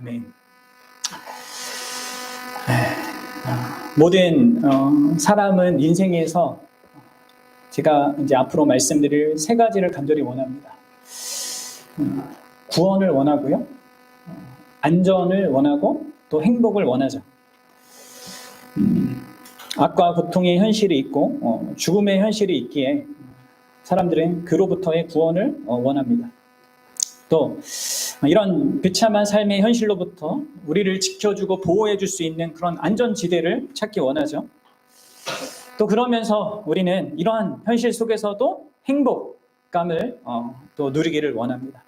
아멘. 모든 사람은 인생에서 제가 이제 앞으로 말씀드릴 세 가지를 간절히 원합니다. 구원을 원하고요, 안전을 원하고 또 행복을 원하죠. 악과 고통의 현실이 있고 죽음의 현실이 있기에 사람들은 그로부터의 구원을 원합니다. 또 이런 비참한 삶의 현실로부터 우리를 지켜주고 보호해 줄 수 있는 그런 안전지대를 찾기 원하죠. 또 그러면서 우리는 이러한 현실 속에서도 행복감을 또 누리기를 원합니다.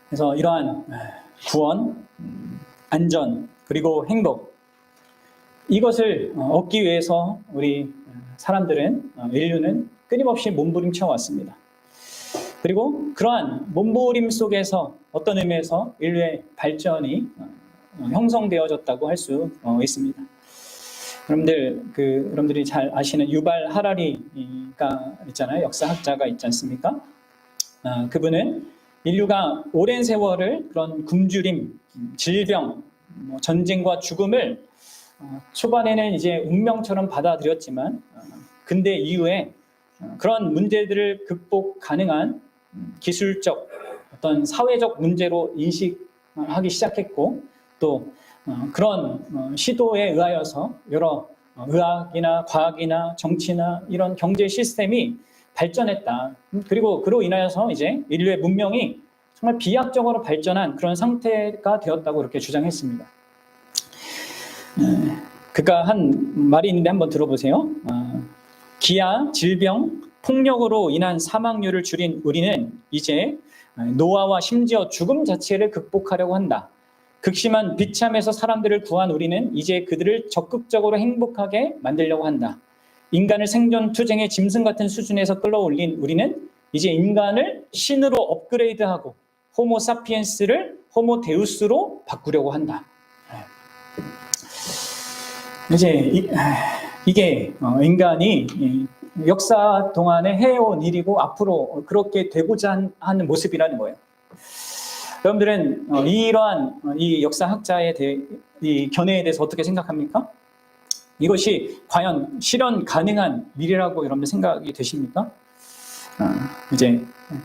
그래서 이러한 구원, 안전, 그리고 행복, 이것을 얻기 위해서 우리 사람들은, 인류는 끊임없이 몸부림쳐 왔습니다. 그리고 그러한 몸부림 속에서 어떤 의미에서 인류의 발전이 형성되어졌다고 할 수 있습니다. 여러분들이 잘 아시는 유발 하라리가 있잖아요. 역사학자가 있지 않습니까? 그분은 인류가 오랜 세월을 그런 굶주림, 질병, 전쟁과 죽음을 초반에는 이제 운명처럼 받아들였지만 근대 이후에 그런 문제들을 극복 가능한 기술적 어떤 사회적 문제로 인식하기 시작했고, 또 그런 시도에 의하여서 여러 의학이나 과학이나 정치나 이런 경제 시스템이 발전했다. 그리고 그로 인하여서 이제 인류의 문명이 정말 비약적으로 발전한 그런 상태가 되었다고 그렇게 주장했습니다. 그가 한 말이 있는데 한번 들어보세요. 기아, 질병, 폭력으로 인한 사망률을 줄인 우리는 이제 노화와 심지어 죽음 자체를 극복하려고 한다. 극심한 비참에서 사람들을 구한 우리는 이제 그들을 적극적으로 행복하게 만들려고 한다. 인간을 생존 투쟁의 짐승 같은 수준에서 끌어올린 우리는 이제 인간을 신으로 업그레이드하고 호모 사피엔스를 호모 데우스로 바꾸려고 한다. 이제 이게 인간이 역사 동안에 해온 일이고 앞으로 그렇게 되고자 하는 모습이라는 거예요. 여러분들은 이러한 이 역사학자의 이 견해에 대해서 어떻게 생각합니까? 이것이 과연 실현 가능한 미래라고 여러분들 생각이 되십니까? 이제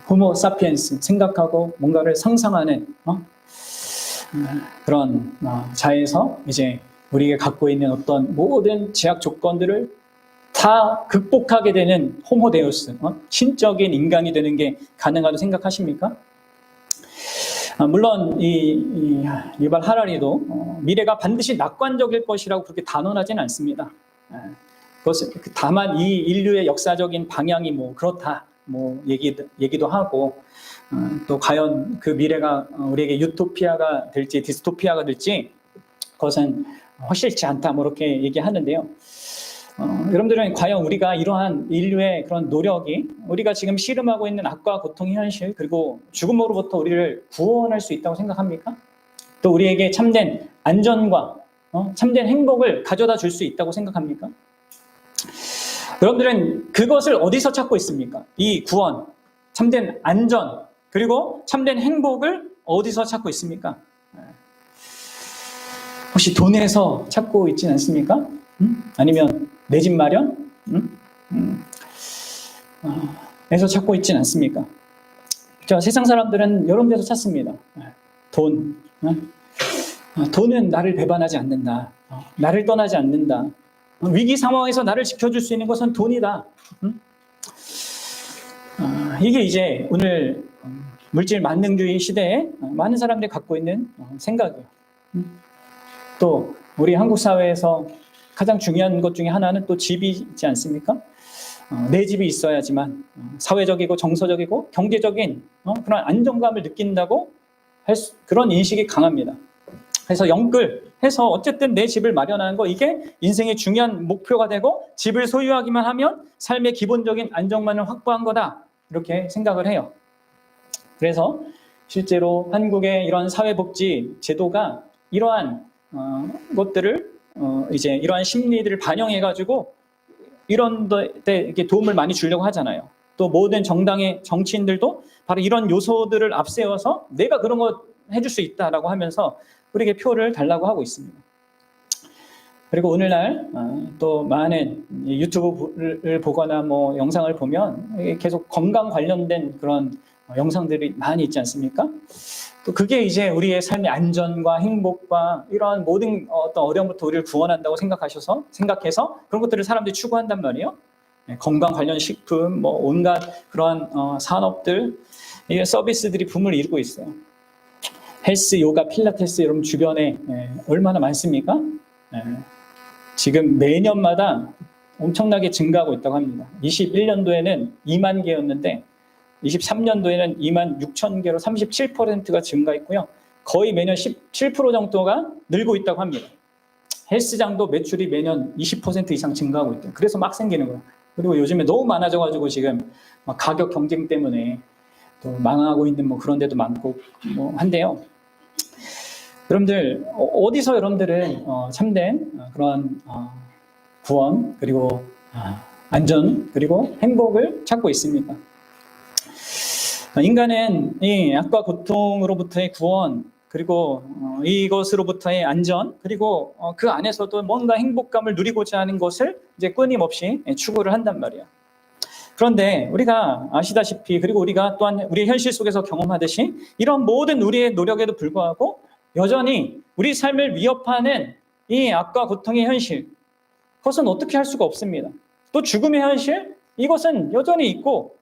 호모 사피엔스, 생각하고 뭔가를 상상하는 그런 자에서 이제 우리가 갖고 있는 어떤 모든 제약 조건들을 다 극복하게 되는 호모데우스, 신적인 인간이 되는 게 가능하다고 생각하십니까? 물론 이 유발 하라리도 미래가 반드시 낙관적일 것이라고 그렇게 단언하지는 않습니다. 그것은 다만 이 인류의 역사적인 방향이 뭐 그렇다 뭐 얘기도 하고, 또 과연 그 미래가 우리에게 유토피아가 될지 디스토피아가 될지 그것은 확실치 않다 뭐 이렇게 얘기하는데요. 여러분들은 과연 우리가 이러한 인류의 그런 노력이 우리가 지금 씨름하고 있는 악과 고통의 현실, 그리고 죽음으로부터 우리를 구원할 수 있다고 생각합니까? 또 우리에게 참된 안전과 참된 행복을 가져다 줄 수 있다고 생각합니까? 여러분들은 그것을 어디서 찾고 있습니까? 이 구원, 참된 안전, 그리고 참된 행복을 어디서 찾고 있습니까? 혹시 돈에서 찾고 있진 않습니까? 아니면 내 집 마련? 에서 찾고 있진 않습니까? 세상 사람들은 여러 데서 찾습니다. 돈. 돈은 나를 배반하지 않는다. 나를 떠나지 않는다. 위기 상황에서 나를 지켜줄 수 있는 것은 돈이다. 이게 이제 오늘 물질 만능주의 시대에 많은 사람들이 갖고 있는 생각이에요. 또 우리 한국 사회에서 가장 중요한 것 중에 하나는 또 집이 있지 않습니까? 내 집이 있어야지만 사회적이고 정서적이고 경제적인 그런 안정감을 느낀다고 그런 인식이 강합니다. 그래서 영끌해서 어쨌든 내 집을 마련하는 거, 이게 인생의 중요한 목표가 되고 집을 소유하기만 하면 삶의 기본적인 안정만을 확보한 거다, 이렇게 생각을 해요. 그래서 실제로 한국의 이런 사회복지 제도가 이러한 것들을 이제 이러한 심리들을 반영해가지고 이런 데 이렇게 도움을 많이 주려고 하잖아요. 또 모든 정당의 정치인들도 바로 이런 요소들을 앞세워서 내가 그런 거 해줄 수 있다라고 하면서 우리에게 표를 달라고 하고 있습니다. 그리고 오늘날 또 많은 유튜브를 보거나 뭐 영상을 보면 계속 건강 관련된 그런 영상들이 많이 있지 않습니까? 또 그게 이제 우리의 삶의 안전과 행복과 이러한 모든 어떤 어려움부터 우리를 구원한다고 생각해서 그런 것들을 사람들이 추구한단 말이에요. 건강 관련 식품, 뭐 온갖 그러한 산업들, 이 서비스들이 붐을 이루고 있어요. 헬스, 요가, 필라테스 여러분 주변에 얼마나 많습니까? 지금 매년마다 엄청나게 증가하고 있다고 합니다. 21년도에는 2만 개였는데 23년도에는 2만 6천 개로 37%가 증가했고요. 거의 매년 17% 정도가 늘고 있다고 합니다. 헬스장도 매출이 매년 20% 이상 증가하고 있대요. 그래서 막 생기는 거예요. 그리고 요즘에 너무 많아져가지고 지금 막 가격 경쟁 때문에 또 망하고 있는 뭐 그런 데도 많고 뭐 한데요. 여러분들 어디서 여러분들은 참된 그런 구원 그리고 안전 그리고 행복을 찾고 있습니까? 인간은 이 악과 고통으로부터의 구원 그리고 이것으로부터의 안전 그리고 그 안에서도 뭔가 행복감을 누리고자 하는 것을 이제 끊임없이 추구를 한단 말이에요. 그런데 우리가 아시다시피 그리고 우리가 또한 우리의 현실 속에서 경험하듯이 이런 모든 우리의 노력에도 불구하고 여전히 우리 삶을 위협하는 이 악과 고통의 현실 그것은 어떻게 할 수가 없습니다. 또 죽음의 현실 이것은 여전히 있고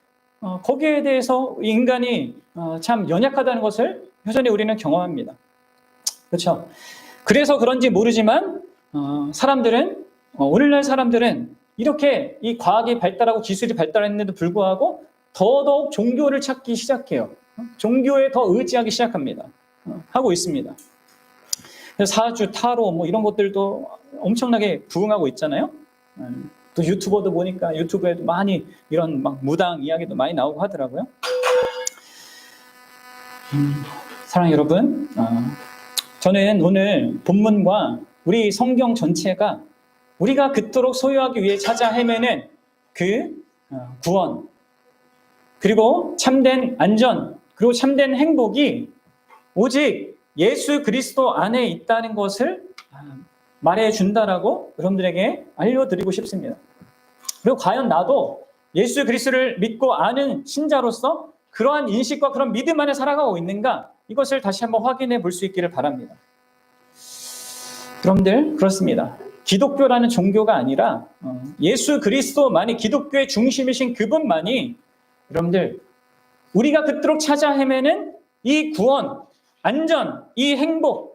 거기에 대해서 인간이 참 연약하다는 것을 여전히 우리는 경험합니다. 그렇죠? 그래서 그런지 모르지만 사람들은 오늘날 사람들은 이렇게 이 과학이 발달하고 기술이 발달했는데도 불구하고 더더욱 종교를 찾기 시작해요. 종교에 더 의지하기 시작합니다. 하고 있습니다. 사주, 타로 뭐 이런 것들도 엄청나게 부흥하고 있잖아요. 또 유튜버도 보니까 유튜브에도 많이 이런 막 무당 이야기도 많이 나오고 하더라고요. 사랑 여러분, 저는 오늘 본문과 우리 성경 전체가 우리가 그토록 소유하기 위해 찾아 헤매는 그 구원 그리고 참된 안전 그리고 참된 행복이 오직 예수 그리스도 안에 있다는 것을 말해준다라고 여러분들에게 알려드리고 싶습니다. 그리고 과연 나도 예수 그리스도를 믿고 아는 신자로서 그러한 인식과 그런 믿음 안에 살아가고 있는가 이것을 다시 한번 확인해 볼 수 있기를 바랍니다. 여러분들 그렇습니다. 기독교라는 종교가 아니라 예수 그리스도만이 기독교의 중심이신 그분만이 여러분들 우리가 그토록 찾아 헤매는 이 구원, 안전, 이 행복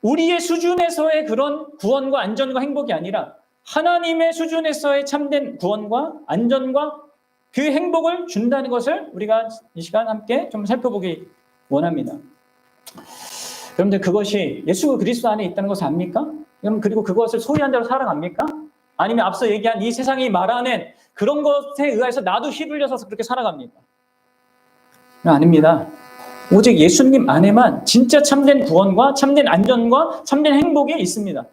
우리의 수준에서의 그런 구원과 안전과 행복이 아니라 하나님의 수준에서의 참된 구원과 안전과 그 행복을 준다는 것을 우리가 이 시간 함께 좀 살펴보기 원합니다. 여러분들 그것이 예수 그리스도 안에 있다는 것을 압니까? 여러분 그리고 그것을 소유한 자로 살아갑니까? 아니면 앞서 얘기한 이 세상이 말하는 그런 것에 의해서 나도 휘둘려서 그렇게 살아갑니까? 아닙니다. 오직 예수님 안에만 진짜 참된 구원과 참된 안전과 참된 행복이 있습니다.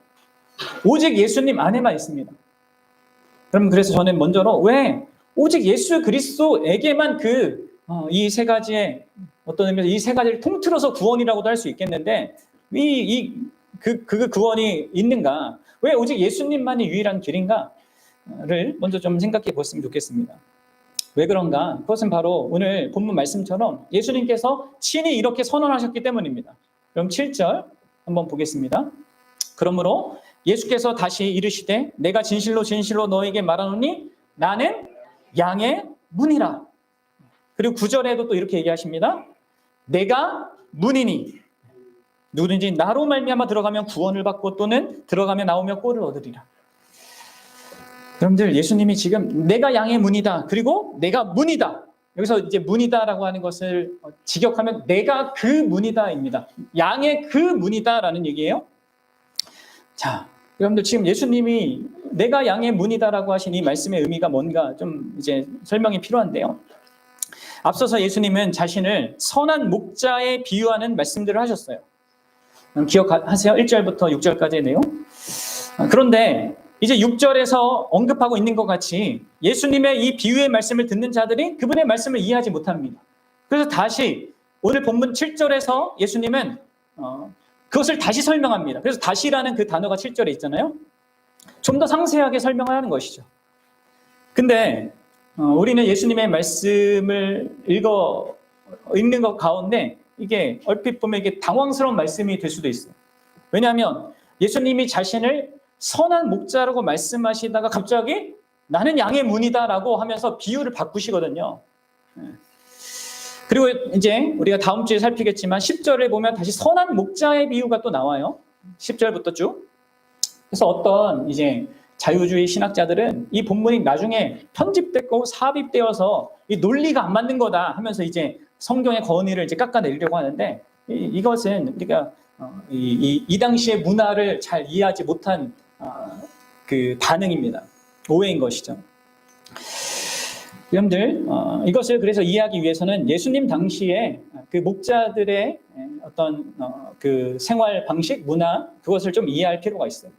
오직 예수님 안에만 있습니다. 여러분 그래서 저는 먼저로 왜 오직 예수 그리스도에게만 이 세 가지의 어떤 의미에서 이 세 가지를 통틀어서 구원이라고도 할 수 있겠는데 그 구원이 있는가? 왜 오직 예수님만이 유일한 길인가를 먼저 좀 생각해 보았으면 좋겠습니다. 왜 그런가? 그것은 바로 오늘 본문 말씀처럼 예수님께서 친히 이렇게 선언하셨기 때문입니다. 그럼 7절 한번 보겠습니다. 그러므로 예수께서 다시 이르시되 내가 진실로 진실로 너에게 말하노니 나는 양의 문이라. 그리고 9절에도 또 이렇게 얘기하십니다. 내가 문이니 누구든지 나로 말미암아 들어가면 구원을 받고 또는 들어가며 나오며 꼴을 얻으리라. 여러분들 예수님이 지금 내가 양의 문이다. 그리고 내가 문이다. 여기서 이제 문이다라고 하는 것을 직역하면 내가 그 문이다입니다. 양의 그 문이다라는 얘기예요. 자, 여러분들 지금 예수님이 내가 양의 문이다라고 하신 이 말씀의 의미가 뭔가 좀 이제 설명이 필요한데요. 앞서서 예수님은 자신을 선한 목자에 비유하는 말씀들을 하셨어요. 기억하세요? 1절부터 6절까지의 내용. 그런데 이제 6절에서 언급하고 있는 것 같이 예수님의 이 비유의 말씀을 듣는 자들이 그분의 말씀을 이해하지 못합니다. 그래서 다시 오늘 본문 7절에서 예수님은 그것을 다시 설명합니다. 그래서 다시라는 그 단어가 7절에 있잖아요. 좀 더 상세하게 설명하는 것이죠. 근데 우리는 예수님의 말씀을 읽는 것 가운데 이게 얼핏 보면 이게 당황스러운 말씀이 될 수도 있어요. 왜냐하면 예수님이 자신을 선한 목자라고 말씀하시다가 갑자기 나는 양의 문이다라고 하면서 비유를 바꾸시거든요. 그리고 이제 우리가 다음 주에 살피겠지만 10절에 보면 다시 선한 목자의 비유가 또 나와요. 10절부터 쭉. 그래서 어떤 이제 자유주의 신학자들은 이 본문이 나중에 편집됐고 삽입되어서 이 논리가 안 맞는 거다 하면서 이제 성경의 권위를 이제 깎아내리려고 하는데 이것은 우리가 이 당시의 문화를 잘 이해하지 못한 그 반응입니다. 오해인 것이죠. 여러분들 이것을 그래서 이해하기 위해서는 예수님 당시에 그 목자들의 어떤 그 생활 방식, 문화 그것을 좀 이해할 필요가 있어요.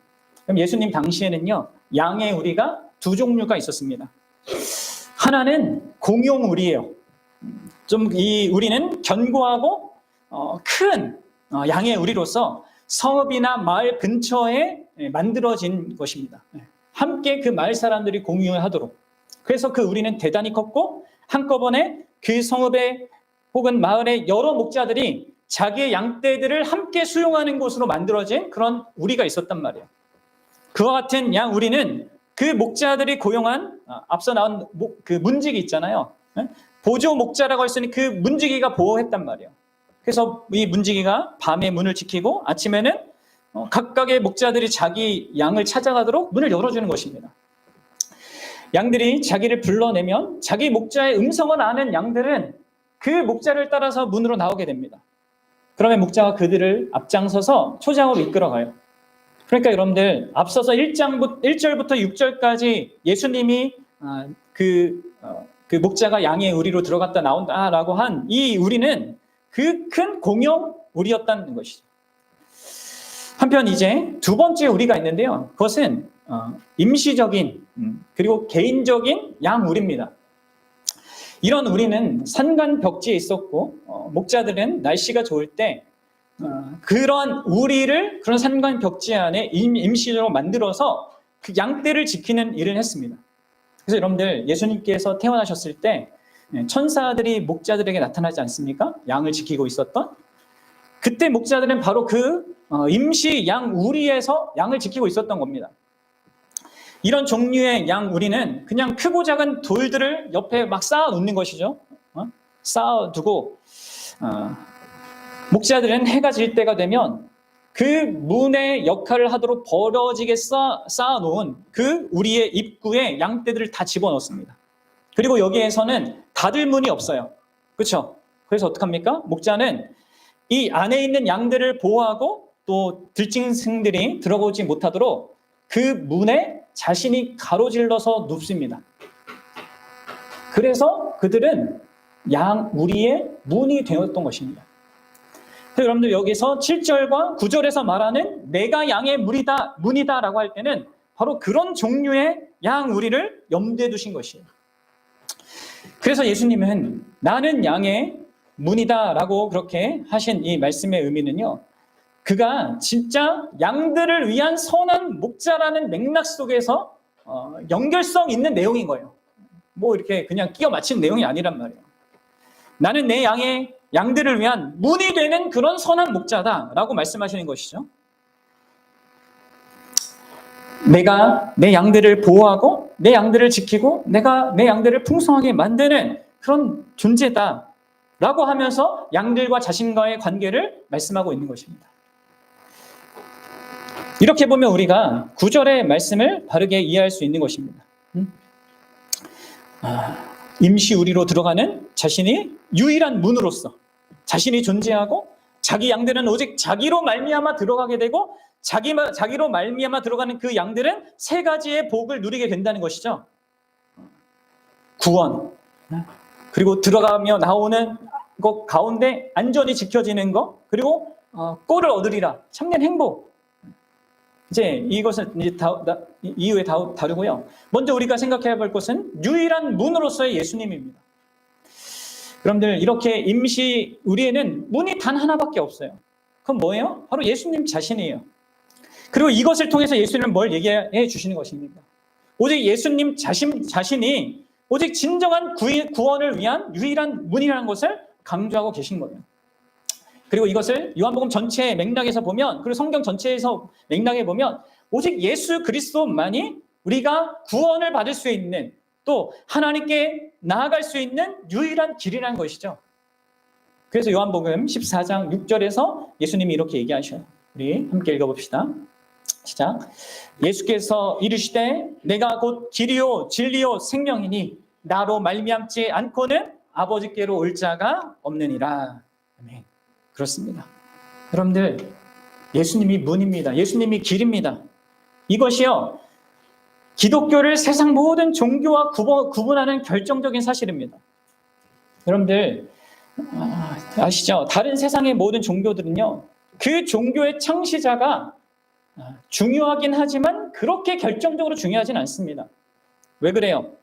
그럼 예수님 당시에는요 양의 우리가 두 종류가 있었습니다. 하나는 공용 우리예요. 좀 이 우리는 견고하고 큰 양의 우리로서 성읍이나 마을 근처에 만들어진 것입니다. 함께 그 마을 사람들이 공유를 하도록. 그래서 그 우리는 대단히 컸고 한꺼번에 그 성읍에 혹은 마을의 여러 목자들이 자기의 양떼들을 함께 수용하는 곳으로 만들어진 그런 우리가 있었단 말이에요. 그와 같은 양 우리는 그 목자들이 고용한 앞서 나온 그 문지기 있잖아요. 보조 목자라고 할 수 있는 그 문지기가 보호했단 말이에요. 그래서 이 문지기가 밤에 문을 지키고 아침에는 각각의 목자들이 자기 양을 찾아가도록 문을 열어주는 것입니다. 양들이 자기를 불러내면 자기 목자의 음성을 아는 양들은 그 목자를 따라서 문으로 나오게 됩니다. 그러면 목자가 그들을 앞장서서 초장으로 이끌어가요. 그러니까 여러분들 앞서서 1절부터 6절까지 예수님이 그 목자가 양의 우리로 들어갔다 나온다라고 한 이 우리는 그 큰 공용 우리였다는 것이죠. 한편 이제 두 번째 우리가 있는데요. 그것은 임시적인 그리고 개인적인 양 우리입니다. 이런 우리는 산간 벽지에 있었고 목자들은 날씨가 좋을 때 그런 우리를 그런 산간 벽지 안에 임시적으로 만들어서 그 양떼를 지키는 일을 했습니다. 그래서 여러분들 예수님께서 태어나셨을 때 천사들이 목자들에게 나타나지 않습니까? 양을 지키고 있었던 그때 목자들은 바로 그 임시 양 우리에서 양을 지키고 있었던 겁니다. 이런 종류의 양 우리는 그냥 크고 작은 돌들을 옆에 막 쌓아 놓는 것이죠. 쌓아 두고 목자들은 해가 질 때가 되면 그 문의 역할을 하도록 벌어지게 쌓아 놓은 그 우리의 입구에 양떼들을 다 집어넣습니다. 그리고 여기에서는 닫을 문이 없어요. 그렇죠? 그래서 어떡합니까? 목자는 이 안에 있는 양들을 보호하고 또 들짐승들이 들어오지 못하도록 그 문에 자신이 가로질러서 눕습니다. 그래서 그들은 양 우리의 문이 되었던 것입니다. 그래서 여러분들 여기서 7절과 9절에서 말하는 내가 양의 문이다라고 할 때는 바로 그런 종류의 양 우리를 염두에 두신 것이에요. 그래서 예수님은 나는 양의 문이다라고 그렇게 하신 이 말씀의 의미는요. 그가 진짜 양들을 위한 선한 목자라는 맥락 속에서 연결성 있는 내용인 거예요. 뭐 이렇게 그냥 끼워 맞힌 내용이 아니란 말이에요. 나는 내 양들을 위한 문이 되는 그런 선한 목자다라고 말씀하시는 것이죠. 내가 내 양들을 보호하고 내 양들을 지키고 내가 내 양들을 풍성하게 만드는 그런 존재다라고 하면서 양들과 자신과의 관계를 말씀하고 있는 것입니다. 이렇게 보면 우리가 9절의 말씀을 바르게 이해할 수 있는 것입니다. 임시 우리로 들어가는 자신이 유일한 문으로서 자신이 존재하고 자기 양들은 오직 자기로 말미암아 들어가게 되고 자기로 말미암아 들어가는 그 양들은 세 가지의 복을 누리게 된다는 것이죠. 구원, 그리고 들어가며 나오는 것 가운데 안전이 지켜지는 것, 그리고 꼴을 얻으리라, 참된 행복. 이제 이것을 이제 이후에 다루고요. 먼저 우리가 생각해야 할 것은 유일한 문으로서의 예수님입니다. 여러분들 이렇게 우리에는 문이 단 하나밖에 없어요. 그건 뭐예요? 바로 예수님 자신이에요. 그리고 이것을 통해서 예수님은 뭘 얘기해 주시는 것입니까? 오직 예수님 자신이 오직 진정한 구원을 위한 유일한 문이라는 것을 강조하고 계신 거예요. 그리고 이것을 요한복음 전체의 맥락에서 보면, 그리고 성경 전체에서 맥락에 보면 오직 예수 그리스도만이 우리가 구원을 받을 수 있는, 또 하나님께 나아갈 수 있는 유일한 길이라는 것이죠. 그래서 요한복음 14장 6절에서 예수님이 이렇게 얘기하셔요. 우리 함께 읽어봅시다. 시작. 예수께서 이르시되 내가 곧 길이요 진리요 생명이니 나로 말미암지 않고는 아버지께로 올 자가 없느니라. 아멘. 그렇습니다. 여러분들, 예수님이 문입니다. 예수님이 길입니다. 이것이요, 기독교를 세상 모든 종교와 구분하는 결정적인 사실입니다. 여러분들 아시죠? 다른 세상의 모든 종교들은요, 그 종교의 창시자가 중요하긴 하지만 그렇게 결정적으로 중요하진 않습니다. 왜 그래요?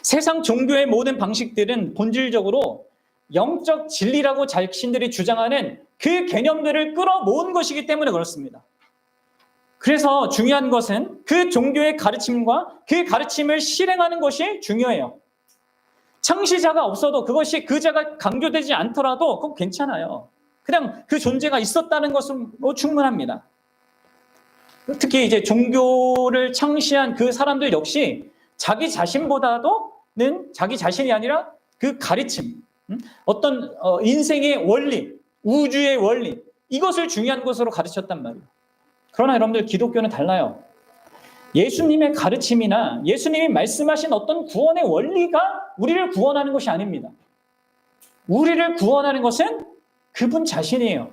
세상 종교의 모든 방식들은 본질적으로 영적 진리라고 자신들이 주장하는 그 개념들을 끌어모은 것이기 때문에 그렇습니다. 그래서 중요한 것은 그 종교의 가르침과 그 가르침을 실행하는 것이 중요해요. 창시자가 없어도 그것이 그 자가 강조되지 않더라도 그건 괜찮아요. 그냥 그 존재가 있었다는 것은 충분합니다. 특히 이제 종교를 창시한 그 사람들 역시 자기 자신보다도는 자기 자신이 아니라 그 가르침, 어떤 인생의 원리, 우주의 원리, 이것을 중요한 것으로 가르쳤단 말이에요. 그러나 여러분들, 기독교는 달라요. 예수님의 가르침이나 예수님이 말씀하신 어떤 구원의 원리가 우리를 구원하는 것이 아닙니다. 우리를 구원하는 것은 그분 자신이에요.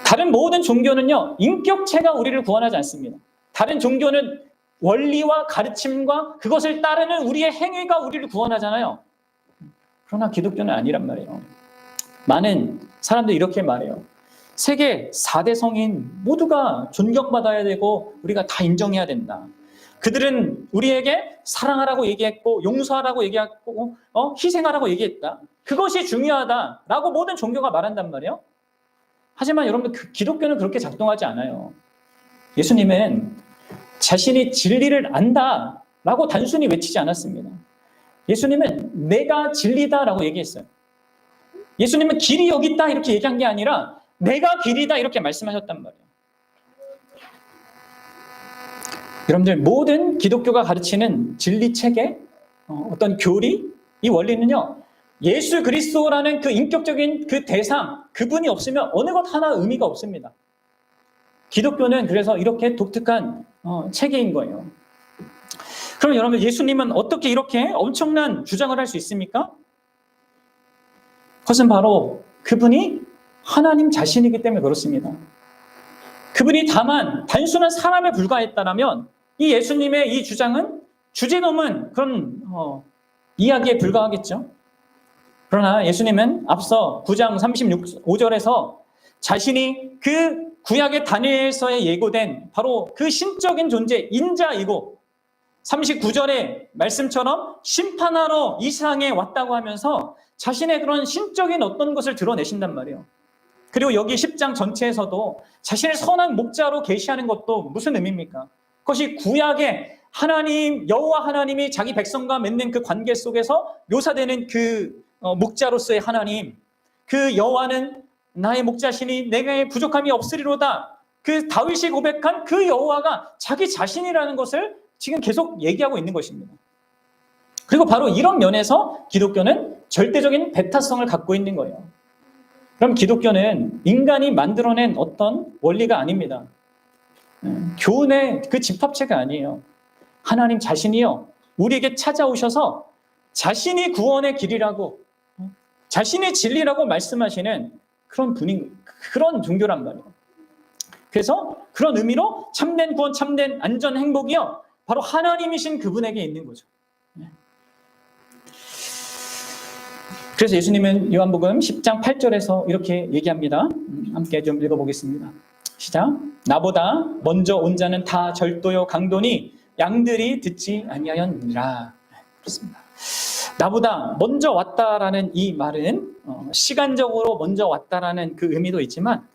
다른 모든 종교는요, 인격체가 우리를 구원하지 않습니다. 다른 종교는 원리와 가르침과 그것을 따르는 우리의 행위가 우리를 구원하잖아요. 그러나 기독교는 아니란 말이에요. 많은 사람들이 이렇게 말해요. 세계 4대 성인 모두가 존경받아야 되고 우리가 다 인정해야 된다. 그들은 우리에게 사랑하라고 얘기했고 용서하라고 얘기했고 희생하라고 얘기했다. 그것이 중요하다라고 모든 종교가 말한단 말이에요. 하지만 여러분, 기독교는 그렇게 작동하지 않아요. 예수님은 자신이 진리를 안다라고 단순히 외치지 않았습니다. 예수님은 내가 진리다라고 얘기했어요. 예수님은 길이 여기 있다 이렇게 얘기한 게 아니라 내가 길이다 이렇게 말씀하셨단 말이에요. 여러분들, 모든 기독교가 가르치는 진리체계, 어떤 교리, 이 원리는요, 예수 그리스도라는 그 인격적인 그 대상, 그분이 없으면 어느 것 하나 의미가 없습니다. 기독교는 그래서 이렇게 독특한 체계인 거예요. 그럼 여러분, 예수님은 어떻게 이렇게 엄청난 주장을 할 수 있습니까? 그것은 바로 그분이 하나님 자신이기 때문에 그렇습니다. 그분이 다만 단순한 사람에 불과했다면 이 예수님의 이 주장은 주제 넘은 그런 이야기에 불과하겠죠. 그러나 예수님은 앞서 9장 35절에서 자신이 그 구약의 다니엘서에 예고된 바로 그 신적인 존재, 인자이고 39절의 말씀처럼 심판하러 이 세상에 왔다고 하면서 자신의 그런 신적인 어떤 것을 드러내신단 말이에요. 그리고 여기 10장 전체에서도 자신을 선한 목자로 계시하는 것도 무슨 의미입니까? 그것이 구약의 하나님, 여호와 하나님이 자기 백성과 맺는 그 관계 속에서 묘사되는 그 목자로서의 하나님, 그 여호와는 나의 목자시니 내게 부족함이 없으리로다. 그 다윗이 고백한 그 여호와가 자기 자신이라는 것을 지금 계속 얘기하고 있는 것입니다. 그리고 바로 이런 면에서 기독교는 절대적인 배타성을 갖고 있는 거예요. 그럼 기독교는 인간이 만들어낸 어떤 원리가 아닙니다. 교훈의 그 집합체가 아니에요. 하나님 자신이요, 우리에게 찾아오셔서 자신이 구원의 길이라고, 자신의 진리라고 말씀하시는 그런 분인, 그런 종교란 말이에요. 그래서 그런 의미로 참된 구원, 참된 안전, 행복이요, 바로 하나님이신 그분에게 있는 거죠. 그래서 예수님은 요한복음 10장 8절에서 이렇게 얘기합니다. 함께 좀 읽어보겠습니다. 시작. 나보다 먼저 온 자는 다 절도요 강도니 양들이 듣지 아니하였느니라. 그렇습니다. 나보다 먼저 왔다라는 이 말은 시간적으로 먼저 왔다라는 그 의미도 있지만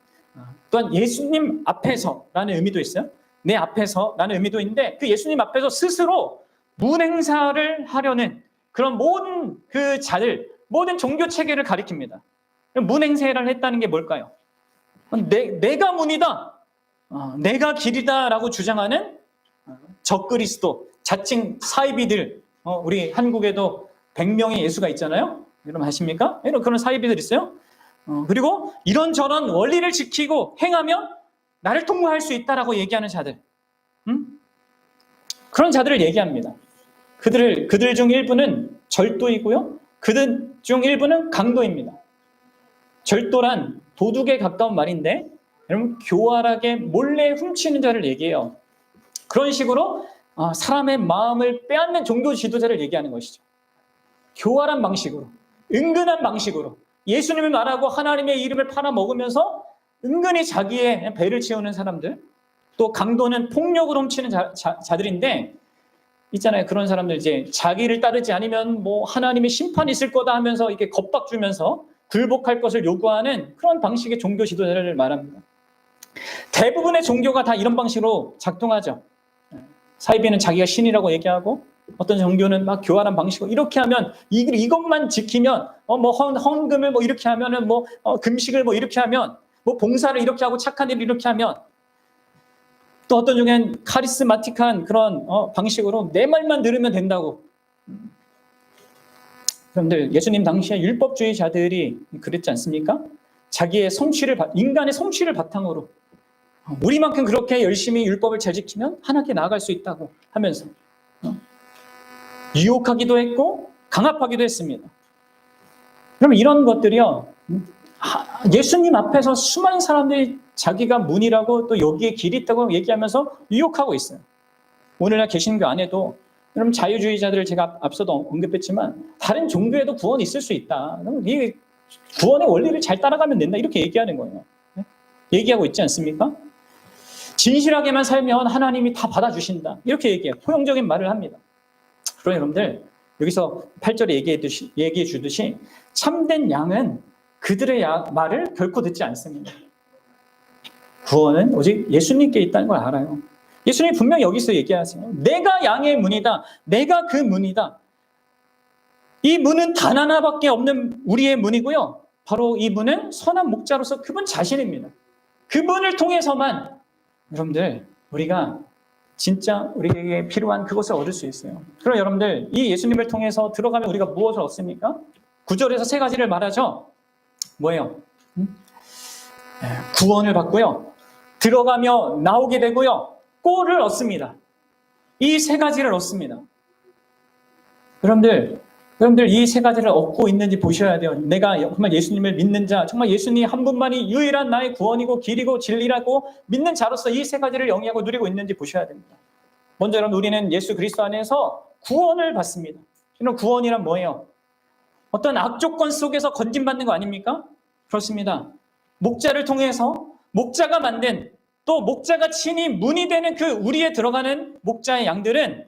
또한 예수님 앞에서라는 의미도 있어요. 내 앞에서라는 의미도 있는데 그 예수님 앞에서 스스로 문행사를 하려는 그런 모든 그 자들, 모든 종교 체계를 가리킵니다. 문행세를 했다는 게 뭘까요? 내가 문이다, 내가 길이다라고 주장하는 적그리스도, 자칭 사이비들, 우리 한국에도 100명의 예수가 있잖아요. 여러분 아십니까? 그런 사이비들 있어요. 그리고 이런저런 원리를 지키고 행하면 나를 통과할 수 있다라고 얘기하는 자들, 그런 자들을 얘기합니다. 그들 중 일부는 절도이고요. 그들 중 일부는 강도입니다. 절도란 도둑에 가까운 말인데 여러분 교활하게 몰래 훔치는 자를 얘기해요. 그런 식으로 사람의 마음을 빼앗는 종교 지도자를 얘기하는 것이죠. 교활한 방식으로, 은근한 방식으로 예수님을 말하고 하나님의 이름을 팔아먹으면서 은근히 자기의 배를 채우는 사람들, 또 강도는 폭력으로 훔치는 자들인데 있잖아요. 그런 사람들 이제 자기를 따르지 않으면 뭐 하나님의 심판이 있을 거다 하면서 이렇게 겁박 주면서 굴복할 것을 요구하는 그런 방식의 종교 지도자를 말합니다. 대부분의 종교가 다 이런 방식으로 작동하죠. 사이비는 자기가 신이라고 얘기하고 어떤 종교는 막 교활한 방식으로 이렇게 하면 이것만 지키면 뭐 헌금을 뭐 이렇게 하면은 뭐 금식을 뭐 이렇게 하면 뭐 봉사를 이렇게 하고 착한 일을 이렇게 하면 또 어떤 중엔 카리스마틱한 그런 방식으로 내 말만 들으면 된다고. 그런데 예수님 당시에 율법주의자들이 그랬지 않습니까? 자기의 인간의 성취를 바탕으로 우리만큼 그렇게 열심히 율법을 잘 지키면 하나님께 나아갈 수 있다고 하면서 유혹하기도 했고 강압하기도 했습니다. 그러면 이런 것들이요, 예수님 앞에서 수많은 사람들이 자기가 문이라고 또 여기에 길이 있다고 얘기하면서 유혹하고 있어요. 오늘날 개신교 안에도 여러분 자유주의자들을 제가 앞서도 언급했지만 다른 종교에도 구원이 있을 수 있다. 이 구원의 원리를 잘 따라가면 된다. 이렇게 얘기하는 거예요. 얘기하고 있지 않습니까? 진실하게만 살면 하나님이 다 받아주신다. 이렇게 얘기해요. 포용적인 말을 합니다. 그러나 여러분들 여기서 8절에 얘기해 주듯이 참된 양은 그들의 말을 결코 듣지 않습니다. 구원은 오직 예수님께 있다는 걸 알아요. 예수님이 분명히 여기서 얘기하세요. 내가 양의 문이다. 내가 그 문이다. 이 문은 단 하나밖에 없는 우리의 문이고요. 바로 이 문은 선한 목자로서 그분 자신입니다. 그 문을 통해서만 여러분들 우리가 진짜 우리에게 필요한 그것을 얻을 수 있어요. 그럼 여러분들 이 예수님을 통해서 들어가면 우리가 무엇을 얻습니까? 9절에서 세 가지를 말하죠. 뭐예요? 구원을 받고요. 들어가며 나오게 되고요. 꼴을 얻습니다. 이 세 가지를 얻습니다. 여러분들 이 세 가지를 얻고 있는지 보셔야 돼요. 내가 정말 예수님을 믿는 자, 정말 예수님 한 분만이 유일한 나의 구원이고 길이고 진리라고 믿는 자로서 이 세 가지를 영위하고 누리고 있는지 보셔야 됩니다. 먼저 여러분 우리는 예수 그리스도 안에서 구원을 받습니다. 그럼 구원이란 뭐예요? 어떤 악조건 속에서 건진받는 거 아닙니까? 그렇습니다. 목자를 통해서 목자가 만든 또 목자가 친히 문이 되는 그 우리에 들어가는 목자의 양들은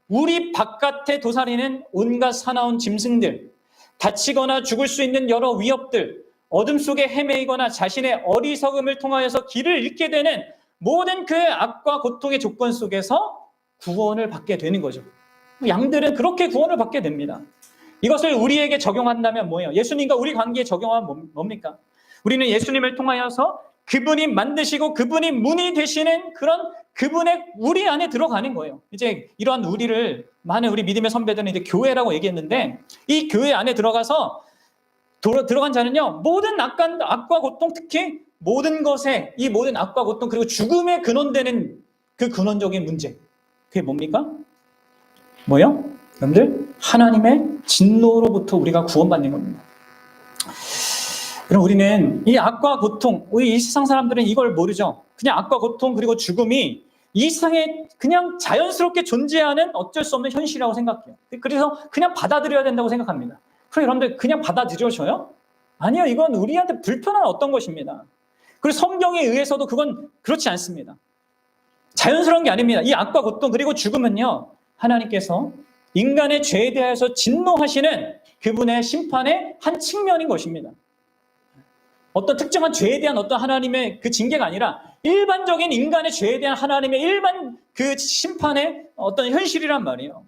우리 바깥에 도사리는 온갖 사나운 짐승들, 다치거나 죽을 수 있는 여러 위협들, 어둠 속에 헤매이거나 자신의 어리석음을 통하여서 길을 잃게 되는 모든 그 악과 고통의 조건 속에서 구원을 받게 되는 거죠. 양들은 그렇게 구원을 받게 됩니다. 이것을 우리에게 적용한다면 뭐예요? 예수님과 우리 관계에 적용하면 뭡니까? 우리는 예수님을 통하여서 그분이 만드시고 그분이 문이 되시는 그런 그분의 우리 안에 들어가는 거예요. 이제 이러한 우리를 많은 우리 믿음의 선배들은 이제 교회라고 얘기했는데 이 교회 안에 들어가서 들어간 자는요 모든 악과 고통 특히 모든 것에 이 모든 악과 고통 그리고 죽음의 근원되는 그 근원적인 문제 그게 뭡니까? 뭐요? 여러분들 하나님의 진노로부터 우리가 구원받는 겁니다. 그럼 우리는 이 악과 고통, 우리 이 세상 사람들은 이걸 모르죠. 그냥 악과 고통 그리고 죽음이 이 세상에 그냥 자연스럽게 존재하는 어쩔 수 없는 현실이라고 생각해요. 그래서 그냥 받아들여야 된다고 생각합니다. 그럼 여러분들 그냥 받아들여져요? 아니요. 이건 우리한테 불편한 어떤 것입니다. 그리고 성경에 의해서도 그건 그렇지 않습니다. 자연스러운 게 아닙니다. 이 악과 고통 그리고 죽음은요. 하나님께서 인간의 죄에 대해서 진노하시는 그분의 심판의 한 측면인 것입니다. 어떤 특정한 죄에 대한 어떤 하나님의 그 징계가 아니라 일반적인 인간의 죄에 대한 하나님의 일반 그 심판의 어떤 현실이란 말이에요.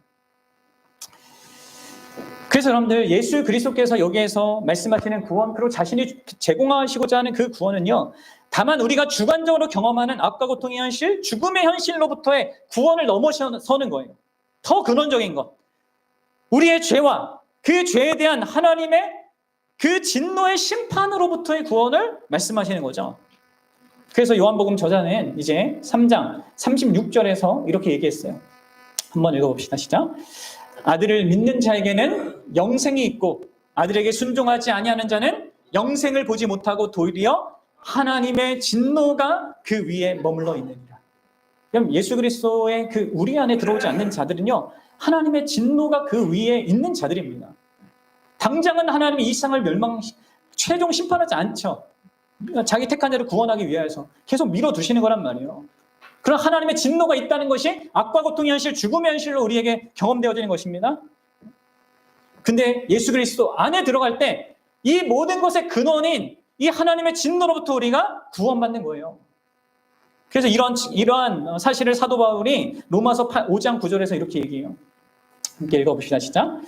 그래서 여러분들 예수 그리스도께서 여기에서 말씀하시는 구원, 그리고 자신이 제공하시고자 하는 그 구원은요, 다만 우리가 주관적으로 경험하는 악과 고통의 현실, 죽음의 현실로부터의 구원을 넘어서는 거예요. 더 근원적인 것. 우리의 죄와 그 죄에 대한 하나님의 그 진노의 심판으로부터의 구원을 말씀하시는 거죠. 그래서 요한복음 저자는 이제 3장 36절에서 이렇게 얘기했어요. 한번 읽어봅시다. 시작. 아들을 믿는 자에게는 영생이 있고 아들에게 순종하지 아니하는 자는 영생을 보지 못하고 도리어 하나님의 진노가 그 위에 머물러 있느니라. 그럼 예수 그리스도의 그 우리 안에 들어오지 않는 자들은요, 하나님의 진노가 그 위에 있는 자들입니다. 당장은 하나님이 이 세상을 최종 심판하지 않죠. 자기 택한 자를 구원하기 위해서 계속 밀어두시는 거란 말이에요. 그런 하나님의 진노가 있다는 것이 악과 고통의 현실, 죽음의 현실로 우리에게 경험되어지는 것입니다. 근데 예수 그리스도 안에 들어갈 때 이 모든 것의 근원인 이 하나님의 진노로부터 우리가 구원받는 거예요. 그래서 이러한 사실을 사도 바울이 로마서 5장 9절에서 이렇게 얘기해요. 함께 읽어봅시다. 시작.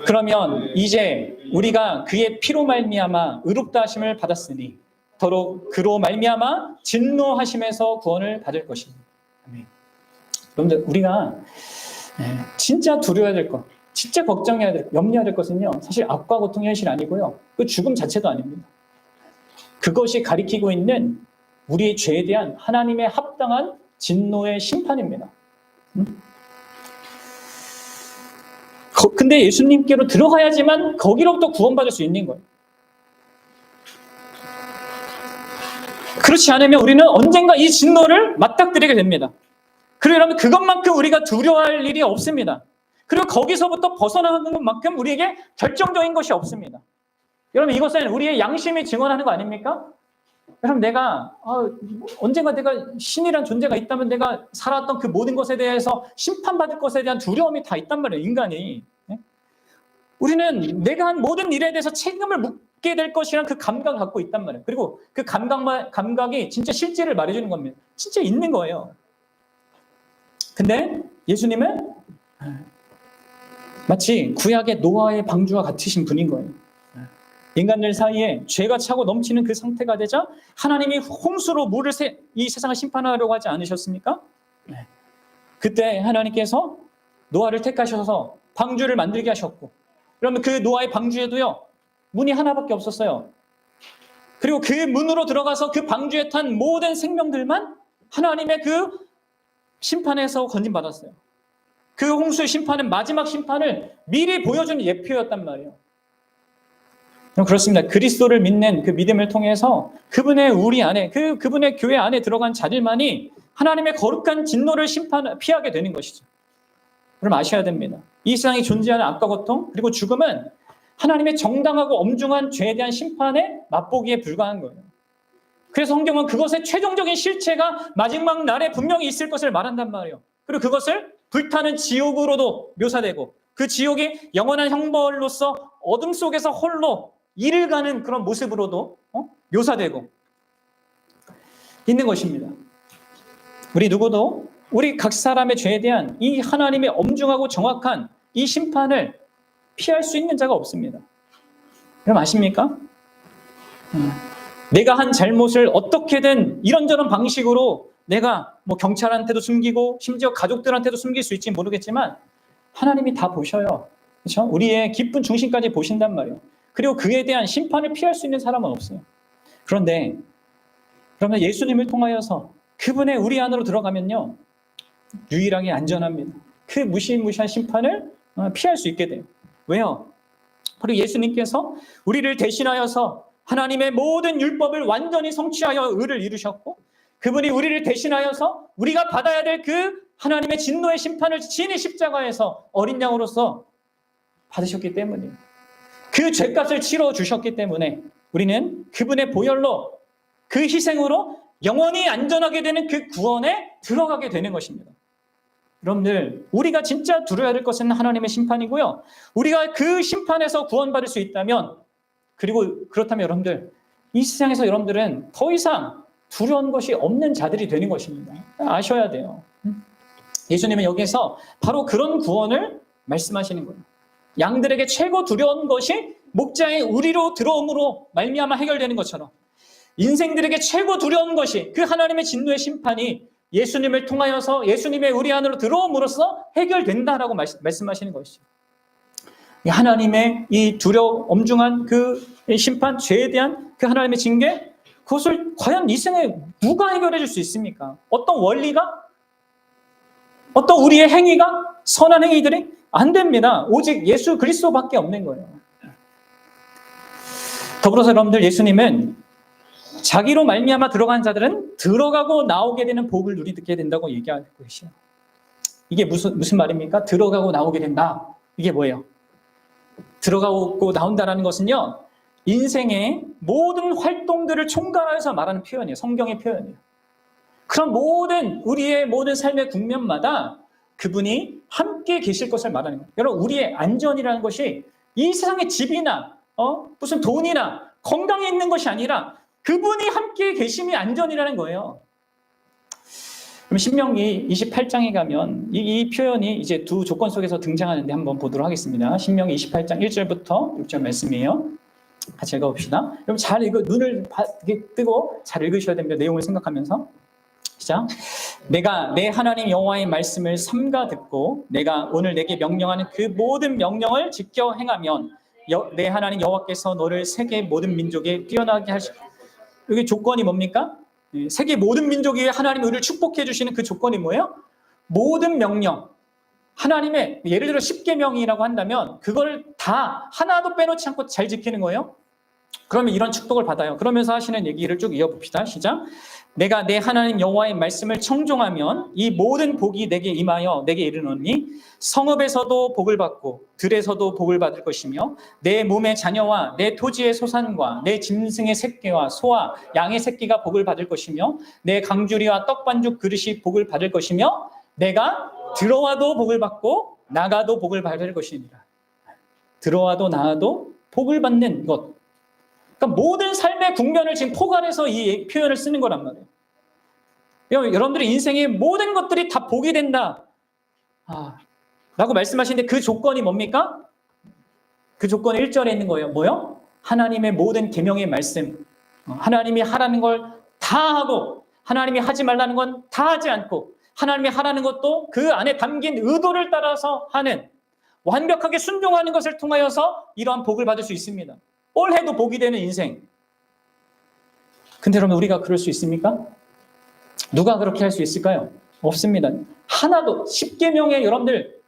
그러면 이제 우리가 그의 피로 말미암아 의롭다 하심을 받았으니 더러 그로 말미암아 진노하심에서 구원을 받을 것입니다. 여러분들, 우리가 진짜 두려워야 될 것, 진짜 걱정해야 될 것, 염려해야 될 것은요, 사실 악과 고통의 현실이 아니고요, 그 죽음 자체도 아닙니다. 그것이 가리키고 있는 우리의 죄에 대한 하나님의 합당한 진노의 심판입니다. 근데 예수님께로 들어가야지만 거기로부터 구원받을 수 있는 거예요. 그렇지 않으면 우리는 언젠가 이 진노를 맞닥뜨리게 됩니다. 그러면 그것만큼 우리가 두려워할 일이 없습니다. 그리고 거기서부터 벗어나는 것만큼 우리에게 결정적인 것이 없습니다. 여러분, 이것은 우리의 양심이 증언하는 거 아닙니까? 여러분, 내가 언젠가 내가 신이란 존재가 있다면 내가 살았던 그 모든 것에 대해서 심판받을 것에 대한 두려움이 다 있단 말이에요, 인간이. 우리는 내가 한 모든 일에 대해서 책임을 묻게 될 것이라는 그 감각을 갖고 있단 말이에요. 그리고 그 감각이 진짜 실제를 말해주는 겁니다. 진짜 있는 거예요. 근데 예수님은 마치 구약의 노아의 방주와 같으신 분인 거예요. 인간들 사이에 죄가 차고 넘치는 그 상태가 되자 하나님이 홍수로 물을 이 세상을 심판하려고 하지 않으셨습니까? 그때 하나님께서 노아를 택하셔서 방주를 만들게 하셨고, 그러면 그 노아의 방주에도요, 문이 하나밖에 없었어요. 그리고 그 문으로 들어가서 그 방주에 탄 모든 생명들만 하나님의 그 심판에서 건진받았어요. 그 홍수의 심판은 마지막 심판을 미리 보여주는 예표였단 말이에요. 그렇습니다. 그리스도를 믿는 그 믿음을 통해서 그분의 우리 안에, 그분의 교회 안에 들어간 자들만이 하나님의 거룩한 진노를 피하게 되는 것이죠. 그럼 아셔야 됩니다. 이 세상에 존재하는 악과 고통, 그리고 죽음은 하나님의 정당하고 엄중한 죄에 대한 심판에 맛보기에 불과한 거예요. 그래서 성경은 그것의 최종적인 실체가 마지막 날에 분명히 있을 것을 말한단 말이에요. 그리고 그것을 불타는 지옥으로도 묘사되고, 그 지옥이 영원한 형벌로서 어둠 속에서 홀로 이를 가는 그런 모습으로도 묘사되고 있는 것입니다. 우리 누구도 우리 각 사람의 죄에 대한 이 하나님의 엄중하고 정확한 이 심판을 피할 수 있는 자가 없습니다. 그럼 아십니까? 내가 한 잘못을 어떻게든 이런저런 방식으로 내가 경찰한테도 숨기고 심지어 가족들한테도 숨길 수 있지 모르겠지만 하나님이 다 보셔요. 그렇죠? 우리의 깊은 중심까지 보신단 말이에요. 그리고 그에 대한 심판을 피할 수 있는 사람은 없어요. 그런데 그러면 예수님을 통하여서 그분의 우리 안으로 들어가면요, 유일하게 안전합니다. 그 무시무시한 심판을 피할 수 있게 돼요. 왜요? 바로 예수님께서 우리를 대신하여서 하나님의 모든 율법을 완전히 성취하여 의를 이루셨고, 그분이 우리를 대신하여서 우리가 받아야 될 그 하나님의 진노의 심판을 친히 십자가에서 어린 양으로서 받으셨기 때문이에요. 그 죄값을 치러 주셨기 때문에 우리는 그분의 보혈로, 그 희생으로 영원히 안전하게 되는 그 구원에 들어가게 되는 것입니다. 여러분들, 우리가 진짜 두려워야 될 것은 하나님의 심판이고요. 우리가 그 심판에서 구원받을 수 있다면, 그리고 그렇다면 여러분들, 이 세상에서 여러분들은 더 이상 두려운 것이 없는 자들이 되는 것입니다. 아셔야 돼요. 예수님은 여기에서 바로 그런 구원을 말씀하시는 거예요. 양들에게 최고 두려운 것이 목자의 우리로 들어옴으로 말미암아 해결되는 것처럼, 인생들에게 최고 두려운 것이 그 하나님의 진노의 심판이 예수님을 통하여서 예수님의 우리 안으로 들어옴으로써 해결된다라고 말씀하시는 것이죠. 하나님의 이 엄중한 그 심판, 죄에 대한 그 하나님의 징계, 그것을 과연 이 생에 누가 해결해 줄 수 있습니까? 어떤 원리가? 어떤 우리의 행위가? 선한 행위들이? 안 됩니다. 오직 예수 그리스도밖에 없는 거예요. 더불어서 여러분들, 예수님은 자기로 말미암아 들어간 자들은 들어가고 나오게 되는 복을 누리게 된다고 얘기하고 계시죠. 이게 무슨 말입니까? 들어가고 나오게 된다. 이게 뭐예요? 들어가고 나온다라는 것은요, 인생의 모든 활동들을 총괄해서 말하는 표현이에요. 성경의 표현이에요. 그런 우리의 모든 삶의 국면마다 그분이 함께 계실 것을 말하는 거예요. 여러분, 우리의 안전이라는 것이 이 세상의 집이나 무슨 돈이나 건강에 있는 것이 아니라 그분이 함께 계심이 안전이라는 거예요. 그럼 신명기 28장에 가면 이 표현이 이제 두 조건 속에서 등장하는데 한번 보도록 하겠습니다. 신명기 28장 1절부터 6절 말씀이에요. 같이 읽어봅시다. 여러분 잘 눈을 뜨고 잘 읽으셔야 됩니다. 내용을 생각하면서. 시작. 내가 내 하나님 여호와의 말씀을 삼가 듣고 내가 오늘 내게 명령하는 그 모든 명령을 지켜 행하면 내 하나님 여호와께서 너를 세계 모든 민족에 뛰어나게 하시고, 여기 조건이 뭡니까? 세계 모든 민족이 하나님 우리를 축복해 주시는 그 조건이 뭐예요? 모든 명령. 하나님의 예를 들어 10계명이라고 한다면 그걸 다 하나도 빼놓지 않고 잘 지키는 거예요. 그러면 이런 축복을 받아요. 그러면서 하시는 얘기를 쭉 이어봅시다. 시작. 내가 내 하나님 여호와의 말씀을 청종하면 이 모든 복이 내게 임하여 내게 이르노니 성읍에서도 복을 받고 들에서도 복을 받을 것이며 내 몸의 자녀와 내 토지의 소산과 내 짐승의 새끼와 소와 양의 새끼가 복을 받을 것이며 내 강주리와 떡반죽 그릇이 복을 받을 것이며 내가 들어와도 복을 받고 나가도 복을 받을 것이니라. 들어와도 나가도 복을 받는 것. 그러니까 모든 삶의 국면을 지금 포괄해서 이 표현을 쓰는 거란 말이에요. 여러분들의 인생의 모든 것들이 다 복이 된다. 라고 말씀하시는데 그 조건이 뭡니까? 그 조건이 1절에 있는 거예요. 뭐요? 하나님의 모든 계명의 말씀. 하나님이 하라는 걸 다 하고 하나님이 하지 말라는 건 다 하지 않고 하나님이 하라는 것도 그 안에 담긴 의도를 따라서 하는, 완벽하게 순종하는 것을 통하여서 이러한 복을 받을 수 있습니다. 뭘 해도 복이 되는 인생. 근데 여러분, 우리가 그럴 수 있습니까? 누가 그렇게 할 수 있을까요? 없습니다. 하나도 10계명에 여러분들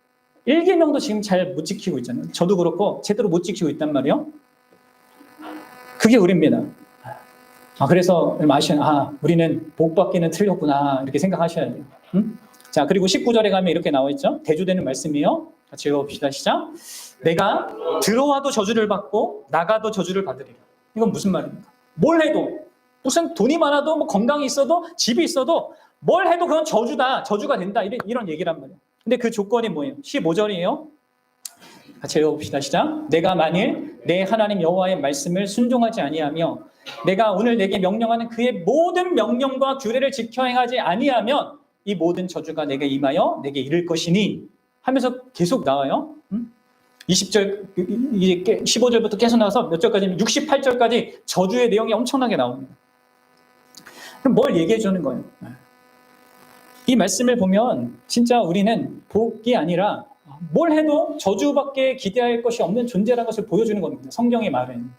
1계명도 지금 잘 못 지키고 있잖아요. 저도 그렇고 제대로 못 지키고 있단 말이에요. 그게 우리입니다. 그래서 우리는 복 받기는 틀렸구나 이렇게 생각하셔야 돼요. 자, 그리고 19절에 가면 이렇게 나와 있죠. 대조되는 말씀이요. 같이 읽어봅시다. 시작. 내가 들어와도 저주를 받고 나가도 저주를 받으리라. 이건 무슨 말입니까? 뭘 해도, 무슨 돈이 많아도 뭐 건강이 있어도 집이 있어도 뭘 해도 그건 저주가 된다, 이런 얘기란 말이에요. 근데 그 조건이 뭐예요? 15절이에요. 같이 읽어봅시다. 시작. 내가 만일 내 하나님 여호와의 말씀을 순종하지 아니하며 내가 오늘 내게 명령하는 그의 모든 명령과 규례를 지켜 행하지 아니하면 이 모든 저주가 내게 임하여 내게 이를 것이니 하면서 계속 나와요. 20절, 15절부터 계속 나와서 몇 절까지, 68절까지 저주의 내용이 엄청나게 나옵니다. 그럼 뭘 얘기해 주는 거예요? 이 말씀을 보면 진짜 우리는 복이 아니라 뭘 해도 저주밖에 기대할 것이 없는 존재라는 것을 보여주는 겁니다. 성경의 말은.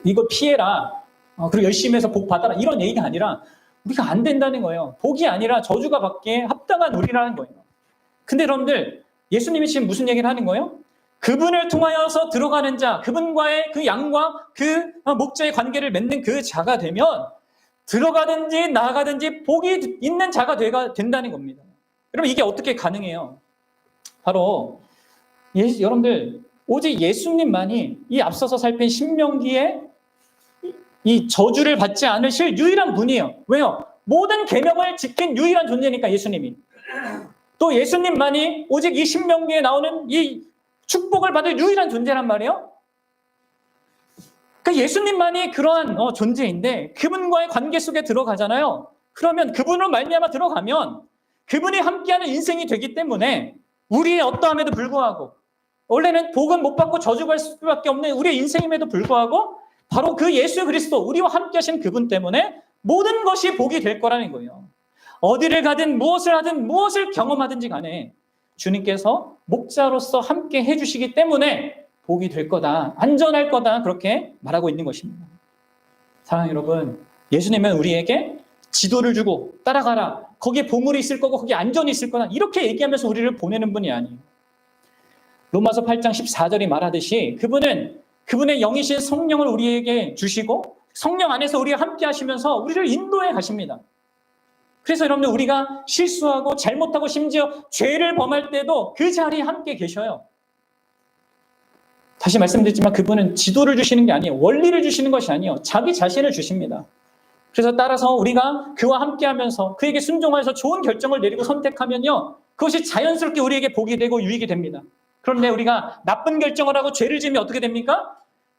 이거 피해라. 그리고 열심히 해서 복 받아라. 이런 얘기가 아니라 우리가 안 된다는 거예요. 복이 아니라 저주가 받기에 합당한 우리라는 거예요. 근데 여러분들, 예수님이 지금 무슨 얘기를 하는 거예요? 그분을 통하여서 들어가는 자, 그분과의 그 양과 그 목자의 관계를 맺는 그 자가 되면 들어가든지 나가든지 복이 있는 자가 된다는 겁니다. 여러분, 이게 어떻게 가능해요? 바로 여러분들, 오직 예수님만이 이 앞서서 살핀 신명기에 이 저주를 받지 않으실 유일한 분이에요. 왜요? 모든 계명을 지킨 유일한 존재니까, 예수님이. 또 예수님만이 오직 이 신명기에 나오는 이 축복을 받을 유일한 존재란 말이에요. 그러니까 예수님만이 그러한 존재인데 그분과의 관계 속에 들어가잖아요. 그러면 그분으로 말미암아 들어가면 그분이 함께하는 인생이 되기 때문에 우리의 어떠함에도 불구하고, 원래는 복은 못 받고 저주할 수밖에 없는 우리의 인생임에도 불구하고 바로 그 예수 그리스도, 우리와 함께 하신 그분 때문에 모든 것이 복이 될 거라는 거예요. 어디를 가든 무엇을 하든 무엇을 경험하든지 간에 주님께서 목자로서 함께 해주시기 때문에 복이 될 거다, 안전할 거다, 그렇게 말하고 있는 것입니다. 사랑하는 여러분, 예수님은 우리에게 지도를 주고 따라가라, 거기에 보물이 있을 거고 거기에 안전이 있을 거다, 이렇게 얘기하면서 우리를 보내는 분이 아니에요. 로마서 8장 14절이 말하듯이 그분은 그분의 영이신 성령을 우리에게 주시고 성령 안에서 우리와 함께 하시면서 우리를 인도해 가십니다. 그래서 여러분들, 우리가 실수하고 잘못하고 심지어 죄를 범할 때도 그 자리에 함께 계셔요. 다시 말씀드리지만 그분은 지도를 주시는 게 아니에요. 원리를 주시는 것이 아니에요. 자기 자신을 주십니다. 그래서 따라서 우리가 그와 함께 하면서 그에게 순종하여서 좋은 결정을 내리고 선택하면요, 그것이 자연스럽게 우리에게 복이 되고 유익이 됩니다. 그런데 우리가 나쁜 결정을 하고 죄를 지으면 어떻게 됩니까?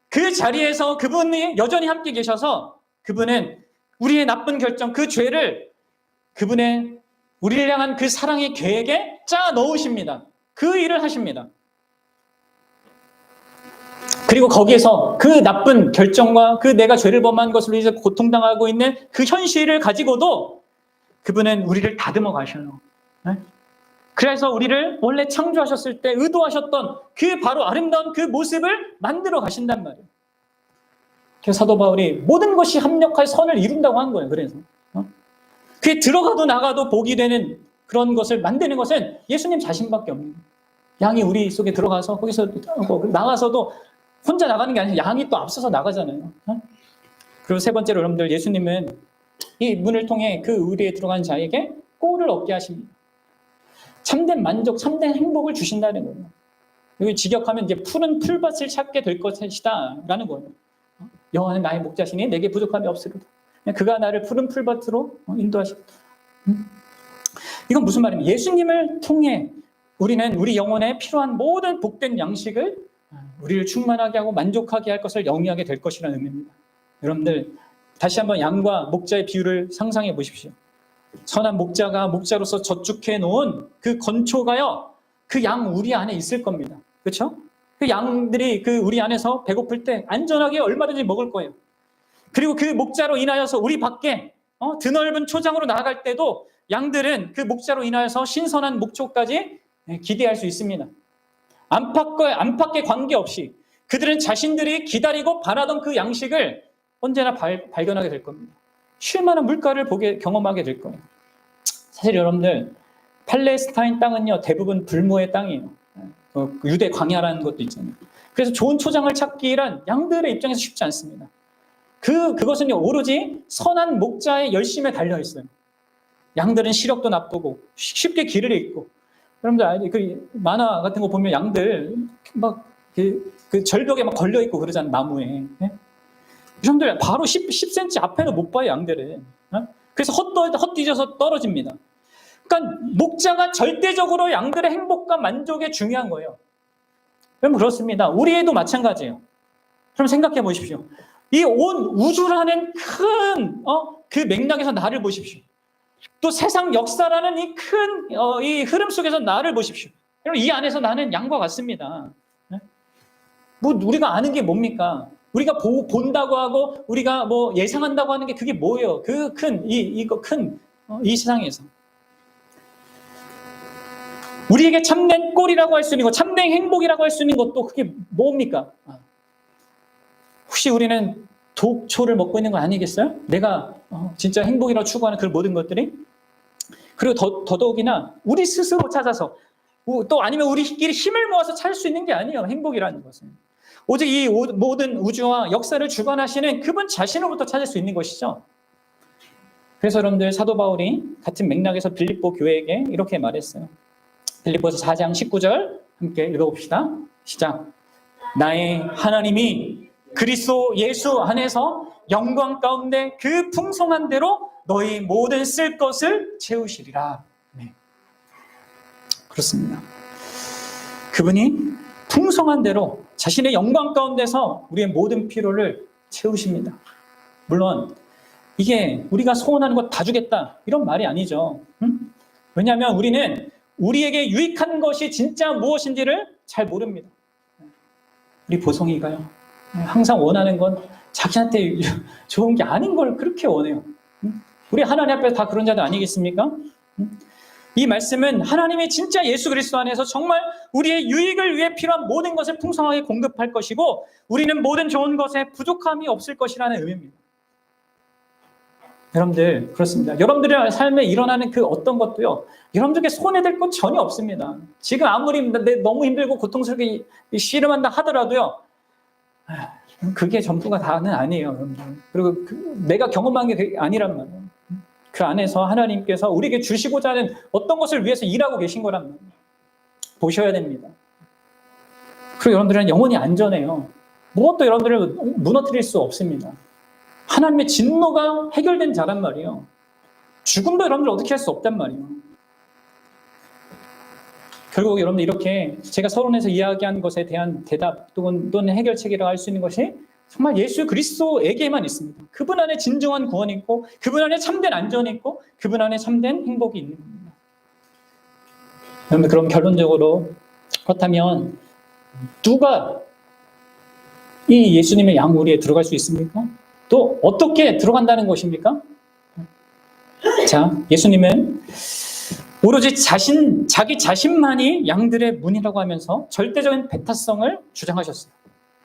그 자리에서 그분이 여전히 함께 계셔서 그분은 우리의 나쁜 결정, 그 죄를 그분의 우리를 향한 그 사랑의 계획에 짜 넣으십니다. 그 일을 하십니다. 그리고 거기에서 그 나쁜 결정과 그 내가 죄를 범한 것으로 인해서 고통당하고 있는 그 현실을 가지고도 그분은 우리를 다듬어 가셔요. 네? 그래서 우리를 원래 창조하셨을 때 의도하셨던 그 바로 아름다운 그 모습을 만들어 가신단 말이에요. 그래서 사도 바울이 모든 것이 합력할 선을 이룬다고 한 거예요. 그래서 그게 들어가도 나가도 복이 되는 그런 것을 만드는 것은 예수님 자신밖에 없는 거예요. 양이 우리 속에 들어가서 거기서 나가서도 혼자 나가는 게 아니라 양이 또 앞서서 나가잖아요. 그리고 세 번째로 여러분들, 예수님은 이 문을 통해 그 의리에 들어간 자에게 꼴을 얻게 하십니다. 참된 만족, 참된 행복을 주신다는 거예요. 여기 직역하면 이제 푸른 풀밭을 찾게 될 것이다 라는 거예요. 여호와는 나의 목자시니 내게 부족함이 없으리로다. 그가 나를 푸른 풀밭으로 인도하시다. 이건 무슨 말입니까? 예수님을 통해 우리는 우리 영혼에 필요한 모든 복된 양식을 우리를 충만하게 하고 만족하게 할 것을 영위하게 될 것이라는 의미입니다. 여러분들, 다시 한번 양과 목자의 비유를 상상해 보십시오. 선한 목자가 목자로서 저축해 놓은 그 건초가요, 그 양 우리 안에 있을 겁니다. 그렇죠? 그 양들이 그 우리 안에서 배고플 때 안전하게 얼마든지 먹을 거예요. 그리고 그 목자로 인하여서 우리 밖에 드넓은 초장으로 나아갈 때도 양들은 그 목자로 인하여서 신선한 목초까지 기대할 수 있습니다. 안팎에 관계없이 그들은 자신들이 기다리고 바라던 그 양식을 언제나 발견하게 될 겁니다. 쉴만한 물가를 경험하게 될 거예요. 사실 여러분들, 팔레스타인 땅은요, 대부분 불모의 땅이에요. 유대 광야라는 것도 있잖아요. 그래서 좋은 초장을 찾기란 양들의 입장에서 쉽지 않습니다. 그것은요, 오로지 선한 목자의 열심에 달려 있어요. 양들은 시력도 나쁘고 쉽게 길을 잃고, 여러분들 그 만화 같은 거 보면 양들 막 그 절벽에 막 걸려 있고 그러잖아요, 나무에. 네? 여러분들 바로 10cm 앞에도 못 봐요, 양들은. 그래서 헛디뎌서 떨어집니다. 그러니까 목자가 절대적으로 양들의 행복과 만족에 중요한 거예요. 여러분, 그렇습니다. 우리에도 마찬가지예요. 그럼 생각해 보십시오. 이 온 우주라는 큰 그 맥락에서 나를 보십시오. 또 세상 역사라는 이 큰 이 흐름 속에서 나를 보십시오. 여러분, 이 안에서 나는 양과 같습니다. 뭐 우리가 아는 게 뭡니까? 우리가 본다고 하고 우리가 뭐 예상한다고 하는 게 그게 뭐예요? 그 이 세상에서 우리에게 참된 꼴이라고 할 수 있는 것, 참된 행복이라고 할 수 있는 것도 그게 뭡니까? 혹시 우리는 독초를 먹고 있는 거 아니겠어요? 내가 진짜 행복이라고 추구하는 그 모든 것들이? 그리고 더더욱이나 우리 스스로 찾아서, 또 아니면 우리끼리 힘을 모아서 찾을 수 있는 게 아니에요, 행복이라는 것은. 오직 이 모든 우주와 역사를 주관하시는 그분 자신으로부터 찾을 수 있는 것이죠. 그래서 여러분들, 사도 바울이 같은 맥락에서 빌립보 교회에게 이렇게 말했어요. 빌립보서 4장 19절 함께 읽어봅시다. 시작. 나의 하나님이 그리스도 예수 안에서 영광 가운데 그 풍성한 대로 너희 모든 쓸 것을 채우시리라. 네. 그렇습니다. 그분이 풍성한 대로 자신의 영광 가운데서 우리의 모든 필요를 채우십니다. 물론 이게 우리가 소원하는 것 다 주겠다 이런 말이 아니죠. 왜냐하면 우리는 우리에게 유익한 것이 진짜 무엇인지를 잘 모릅니다. 우리 보성이가요, 항상 원하는 건 자기한테 좋은 게 아닌 걸 그렇게 원해요. 우리 하나님 앞에서 다 그런 자들 아니겠습니까? 이 말씀은 하나님이 진짜 예수 그리스도 안에서 정말 우리의 유익을 위해 필요한 모든 것을 풍성하게 공급할 것이고 우리는 모든 좋은 것에 부족함이 없을 것이라는 의미입니다. 여러분들 그렇습니다. 여러분들의 삶에 일어나는 그 어떤 것도요, 여러분들께 손해될 것 전혀 없습니다. 지금 아무리 너무 힘들고 고통스럽게 씨름한다 하더라도요, 그게 전부가 다는 아니에요, 여러분들. 그리고 내가 경험한 게 아니란 말이에요. 그 안에서 하나님께서 우리에게 주시고자 하는 어떤 것을 위해서 일하고 계신 거란 말이에요. 보셔야 됩니다. 그리고 여러분들은 영혼이 안전해요. 무엇도 여러분들을 무너뜨릴 수 없습니다. 하나님의 진노가 해결된 자란 말이에요. 죽음도 여러분들 어떻게 할 수 없단 말이에요. 결국 여러분들 이렇게 제가 서론에서 이야기한 것에 대한 대답 또는 해결책이라고 할 수 있는 것이 정말 예수 그리스도에게만 있습니다. 그분 안에 진정한 구원이 있고 그분 안에 참된 안전이 있고 그분 안에 참된 행복이 있는 겁니다. 여러분 그럼 결론적으로 그렇다면 누가 이 예수님의 양우리에 들어갈 수 있습니까? 또 어떻게 들어간다는 것입니까? 자, 예수님은 오로지 자기 자신만이 양들의 문이라고 하면서 절대적인 배타성을 주장하셨어요.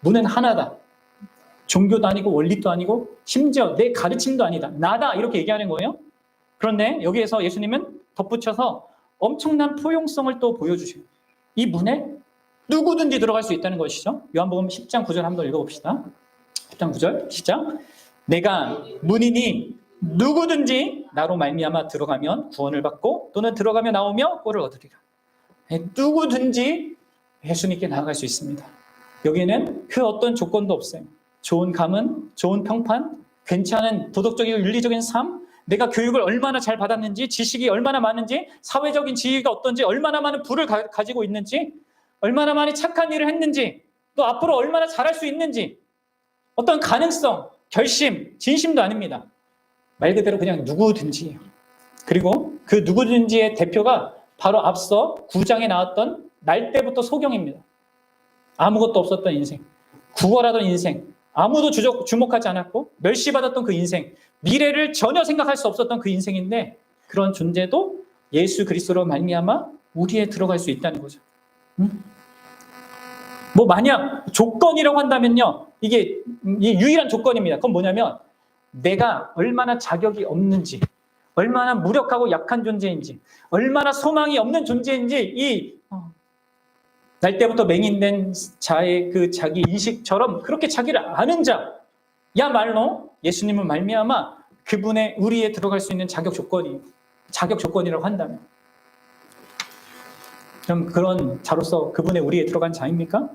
문은 하나다. 종교도 아니고 원리도 아니고 심지어 내 가르침도 아니다. 나다 이렇게 얘기하는 거예요. 그런데 여기에서 예수님은 덧붙여서 엄청난 포용성을 또 보여주셔요. 이 문에 누구든지 들어갈 수 있다는 것이죠. 요한복음 10장 9절 한번 읽어봅시다. 10장 9절 시작. 내가 문이니 누구든지 나로 말미암아 들어가면 구원을 받고 또는 들어가며 나오며 꼴을 얻으리라. 누구든지 예수님께 나아갈 수 있습니다. 여기에는 그 어떤 조건도 없어요. 좋은 가문, 좋은 평판, 괜찮은 도덕적이고 윤리적인 삶, 내가 교육을 얼마나 잘 받았는지, 지식이 얼마나 많은지, 사회적인 지위가 어떤지, 얼마나 많은 부를 가지고 있는지, 얼마나 많이 착한 일을 했는지, 또 앞으로 얼마나 잘할 수 있는지, 어떤 가능성, 결심, 진심도 아닙니다. 말 그대로 그냥 누구든지예요. 그리고 그 누구든지의 대표가 바로 앞서 9장에 나왔던 날 때부터 소경입니다. 아무것도 없었던 인생, 구걸하던 인생, 아무도 주목하지 않았고 멸시받았던 그 인생, 미래를 전혀 생각할 수 없었던 그 인생인데 그런 존재도 예수 그리스도로 말미암아 우리에 들어갈 수 있다는 거죠. 뭐 만약 조건이라고 한다면요, 이게 유일한 조건입니다. 그건 뭐냐면 내가 얼마나 자격이 없는지, 얼마나 무력하고 약한 존재인지, 얼마나 소망이 없는 존재인지 날 때부터 맹인된 자의 그 자기 인식처럼 그렇게 자기를 아는 자야말로 예수님을 말미암아 그분의 우리에 들어갈 수 있는 자격 조건이라고 한다면, 그럼 그런 자로서 그분의 우리에 들어간 자입니까?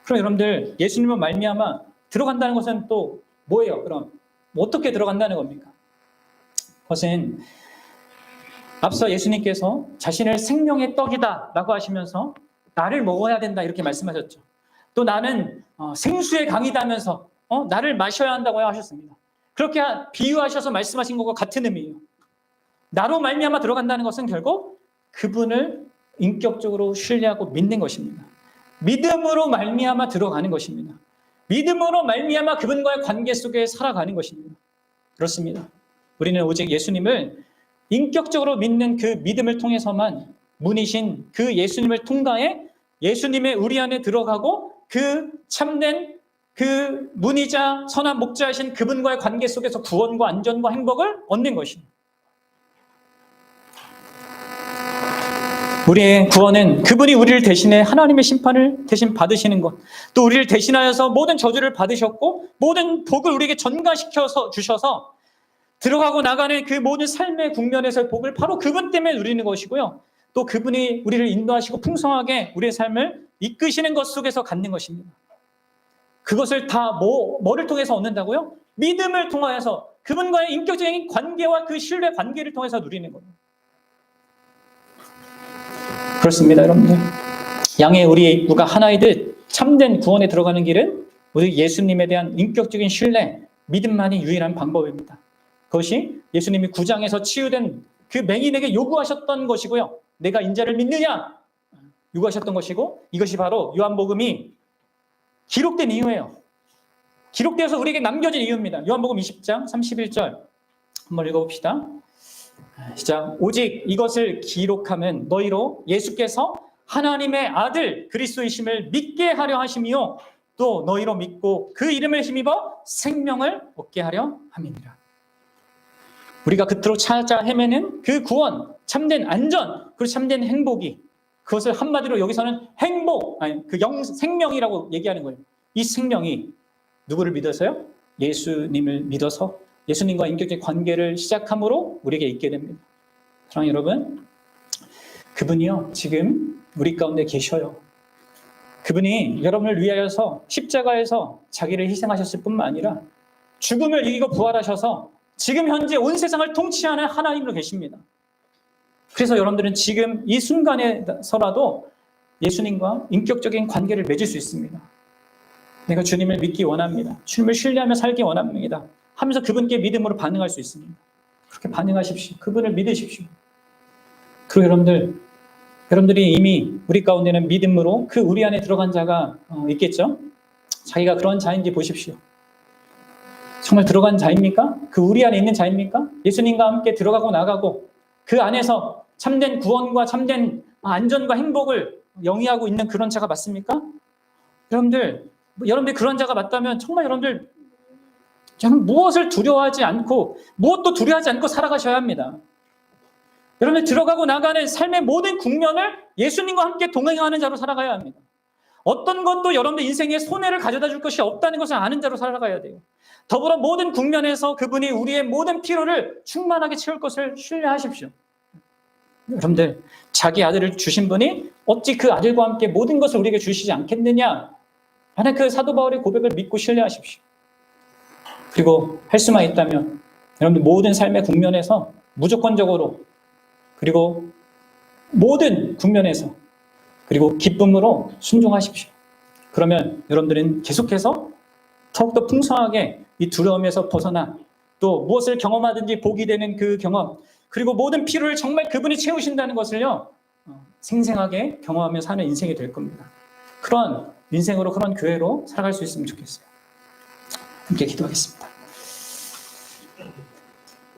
그럼 여러분들 예수님을 말미암아 들어간다는 것은 또 뭐예요? 그럼 어떻게 들어간다는 겁니까? 그것은 앞서 예수님께서 자신을 생명의 떡이다 라고 하시면서 나를 먹어야 된다 이렇게 말씀하셨죠. 또 나는 생수의 강이다 하면서 나를 마셔야 한다고 하셨습니다. 그렇게 비유하셔서 말씀하신 것과 같은 의미예요. 나로 말미암아 들어간다는 것은 결국 그분을 인격적으로 신뢰하고 믿는 것입니다. 믿음으로 말미암아 들어가는 것입니다. 믿음으로 말미암아 그분과의 관계 속에 살아가는 것입니다. 그렇습니다. 우리는 오직 예수님을 인격적으로 믿는 그 믿음을 통해서만 문이신 그 예수님을 통과해 예수님의 우리 안에 들어가고 그 참된 그 문이자 선한 목자이신 그분과의 관계 속에서 구원과 안전과 행복을 얻는 것입니다. 우리의 구원은 그분이 우리를 대신해 하나님의 심판을 대신 받으시는 것, 또 우리를 대신하여서 모든 저주를 받으셨고 모든 복을 우리에게 전가시켜서 주셔서 들어가고 나가는 그 모든 삶의 국면에서의 복을 바로 그분 때문에 누리는 것이고요. 또 그분이 우리를 인도하시고 풍성하게 우리의 삶을 이끄시는 것 속에서 갖는 것입니다. 그것을 다 뭐를 통해서 얻는다고요? 믿음을 통하여서 그분과의 인격적인 관계와 그 신뢰 관계를 통해서 누리는 겁니다. 그렇습니다, 여러분들. 양의 우리의 입구가 하나이듯 참된 구원에 들어가는 길은 우리 예수님에 대한 인격적인 신뢰, 믿음만이 유일한 방법입니다. 그것이 예수님이 9장에서 치유된 그 맹인에게 요구하셨던 것이고요. 내가 인자를 믿느냐? 요구하셨던 것이고, 이것이 바로 요한복음이 기록된 이유예요. 기록되어서 우리에게 남겨진 이유입니다. 요한복음 20장 31절 한번 읽어봅시다. 시작. 오직 이것을 기록함은 너희로 예수께서 하나님의 아들 그리스도이심을 믿게 하려 하심이요 또 너희로 믿고 그 이름을 힘입어 생명을 얻게 하려 함이니라. 우리가 그토록 찾아 헤매는 그 구원, 참된 안전, 그리고 참된 행복이, 그것을 한마디로 여기서는 행복, 아니 그 생명이라고 얘기하는 거예요. 이 생명이 누구를 믿어서요? 예수님을 믿어서 예수님과 인격적 관계를 시작함으로 우리에게 있게 됩니다. 사랑하는 여러분, 그분이요 지금 우리 가운데 계셔요. 그분이 여러분을 위하여서 십자가에서 자기를 희생하셨을 뿐만 아니라 죽음을 이기고 부활하셔서 지금 현재 온 세상을 통치하는 하나님으로 계십니다. 그래서 여러분들은 지금 이 순간에서라도 예수님과 인격적인 관계를 맺을 수 있습니다. 내가 주님을 믿기 원합니다. 주님을 신뢰하며 살기 원합니다. 하면서 그분께 믿음으로 반응할 수 있습니다. 그렇게 반응하십시오. 그분을 믿으십시오. 그리고 여러분들이 이미 우리 가운데는 믿음으로 그 우리 안에 들어간 자가 있겠죠? 자기가 그런 자인지 보십시오. 정말 들어간 자입니까? 그 우리 안에 있는 자입니까? 예수님과 함께 들어가고 나가고 그 안에서 참된 구원과 참된 안전과 행복을 영위하고 있는 그런 자가 맞습니까? 여러분들 그런 자가 맞다면 정말 여러분들 무엇을 두려워하지 않고 무엇도 두려워하지 않고 살아가셔야 합니다. 여러분들 들어가고 나가는 삶의 모든 국면을 예수님과 함께 동행하는 자로 살아가야 합니다. 어떤 것도 여러분들 인생에 손해를 가져다 줄 것이 없다는 것을 아는 자로 살아가야 돼요. 더불어 모든 국면에서 그분이 우리의 모든 필요를 충만하게 채울 것을 신뢰하십시오. 여러분들 자기 아들을 주신 분이 어찌 그 아들과 함께 모든 것을 우리에게 주시지 않겠느냐 하는 그 사도 바울의 고백을 믿고 신뢰하십시오. 그리고 할 수만 있다면 여러분들 모든 삶의 국면에서 무조건적으로 그리고 모든 국면에서 그리고 기쁨으로 순종하십시오. 그러면 여러분들은 계속해서 더욱더 풍성하게 이 두려움에서 벗어나 또 무엇을 경험하든지 복이 되는 그 경험 그리고 모든 필요를 정말 그분이 채우신다는 것을요 생생하게 경험하며 사는 인생이 될 겁니다. 그런 인생으로 그런 교회로 살아갈 수 있으면 좋겠어요. 함께 기도하겠습니다.